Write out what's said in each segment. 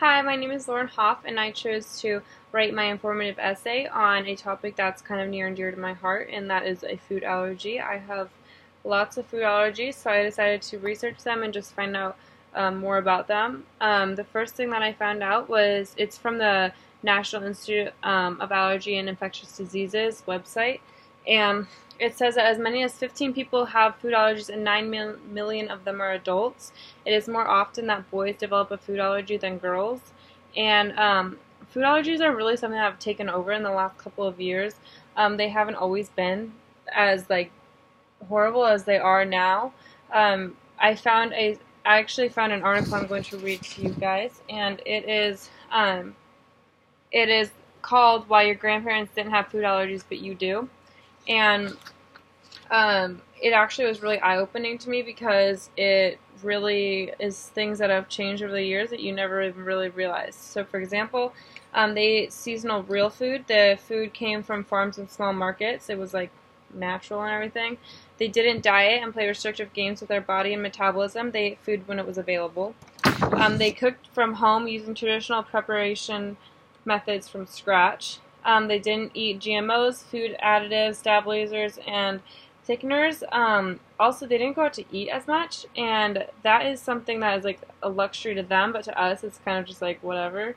Hi, my name is Lauren Hoff, and I chose to write my informative essay on a topic that's kind of near and dear to my heart, and that is a food allergy. I have lots of food allergies, so I decided to research them and just find out more about them. The first thing that I found out was it's from the National Institute of Allergy and Infectious Diseases website, and it says that as many as 15 people have food allergies and 9 million of them are adults. It is more often that boys develop a food allergy than girls. And food allergies are really something that have taken over in the last couple of years. They haven't always been as horrible as they are now. I actually found an article I'm going to read to you guys, and it is called "Why Your Grandparents Didn't Have Food Allergies But You Do." And it actually was really eye-opening to me because it really is things that have changed over the years that you never even really realized. So, for example, they ate seasonal real food. The food came from farms and small markets. It was natural and everything. They didn't diet and play restrictive games with their body and metabolism. They ate food when it was available. They cooked from home using traditional preparation methods from scratch. They didn't eat GMOs, food additives, stabilizers, and thickeners. Also, they didn't go out to eat as much, and that is something that is a luxury to them, but to us, it's kind of just whatever.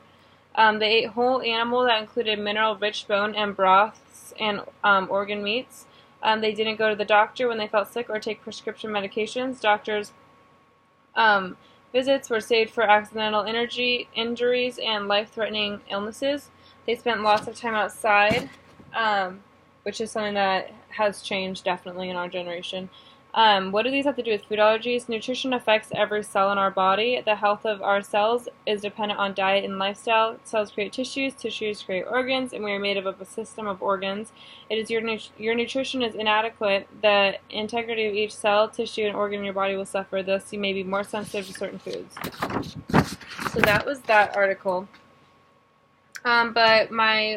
They ate whole animal that included mineral-rich bone and broths and organ meats. They didn't go to the doctor when they felt sick or take prescription medications. Doctors' visits were saved for accidental injuries and life-threatening illnesses. They spent lots of time outside, which is something that has changed definitely in our generation. What do these have to do with food allergies? Nutrition affects every cell in our body. The health of our cells is dependent on diet and lifestyle. Cells create tissues, tissues create organs, and we are made up of a system of organs. It is your nutrition is inadequate, the integrity of each cell, tissue, and organ in your body will suffer. Thus, you may be more sensitive to certain foods. So that was that article. But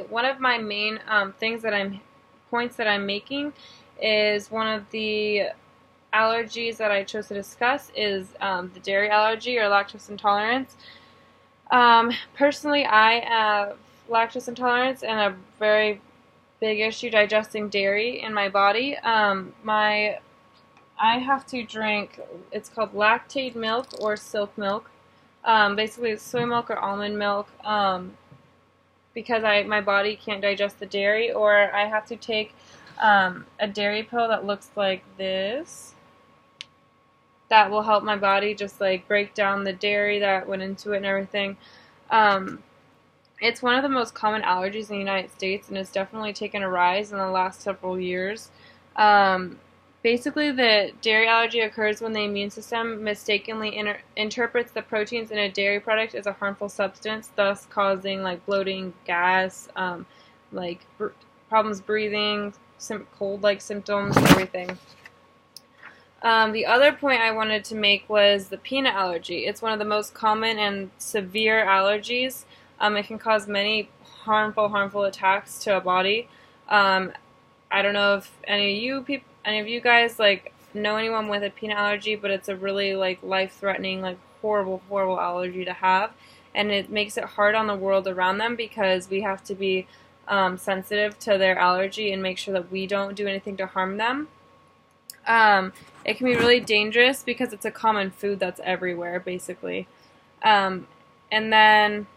one of my main points that I'm making is one of the allergies that I chose to discuss is the dairy allergy or lactose intolerance. Personally, I have lactose intolerance and a very big issue digesting dairy in my body. I have to drink, it's called lactate milk or silk milk. Basically, it's soy milk or almond milk. Because my body can't digest the dairy, or I have to take a dairy pill that looks like this. That will help my body just break down the dairy that went into it and everything. It's one of the most common allergies in the United States, and it's definitely taken a rise in the last several years. Basically, the dairy allergy occurs when the immune system mistakenly interprets the proteins in a dairy product as a harmful substance, thus causing bloating, gas, problems breathing, cold-like symptoms, everything. The other point I wanted to make was the peanut allergy. It's one of the most common and severe allergies. It can cause many harmful attacks to a body. I don't know if any of you guys know anyone with a peanut allergy, but it's a really life-threatening, horrible allergy to have, and it makes it hard on the world around them because we have to be sensitive to their allergy and make sure that we don't do anything to harm them. It can be really dangerous because it's a common food that's everywhere, basically. And then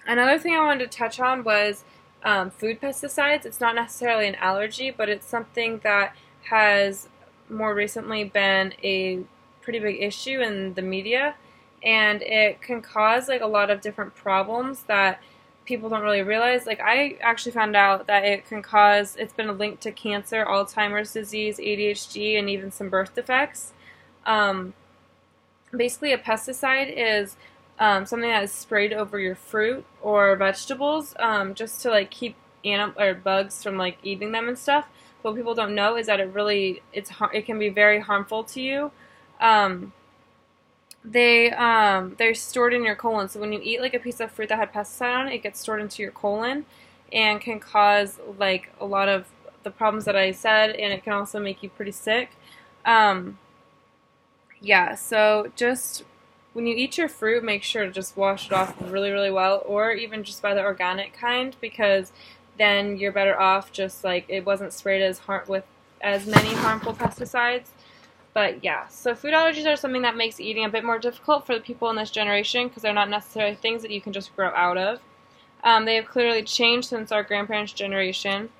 another thing I wanted to touch on was food pesticides. It's not necessarily an allergy, but it's something that has more recently been a pretty big issue in the media, and it can cause a lot of different problems that people don't really realize. I actually found out that it's been linked to cancer, Alzheimer's disease, ADHD, and even some birth defects. Basically, a pesticide is something that is sprayed over your fruit or vegetables, just to keep bugs from eating them and stuff. But what people don't know is that it can be very harmful to you. They're stored in your colon. So when you eat a piece of fruit that had pesticide on it, it gets stored into your colon and can cause a lot of the problems that I said, and it can also make you pretty sick. Yeah, so just when you eat your fruit, make sure to just wash it off really, really well, or even just buy the organic kind, because then you're better off just like it wasn't sprayed with as many harmful pesticides. But yeah, so food allergies are something that makes eating a bit more difficult for the people in this generation because they're not necessarily things that you can just grow out of. They have clearly changed since our grandparents' generation.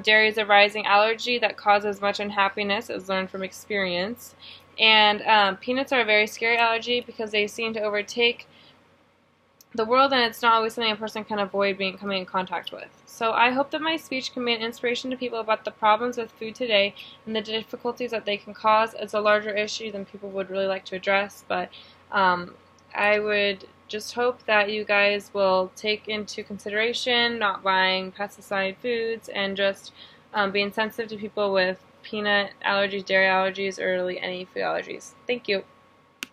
Dairy is a rising allergy that causes much unhappiness, as learned from experience. And peanuts are a very scary allergy because they seem to overtake the world, and it's not always something a person can avoid coming in contact with. So I hope that my speech can be an inspiration to people about the problems with food today and the difficulties that they can cause. It's a larger issue than people would really like to address, but I would just hope that you guys will take into consideration not buying pesticide foods and just being sensitive to people with peanut allergies, dairy allergies, or really any food allergies. Thank you.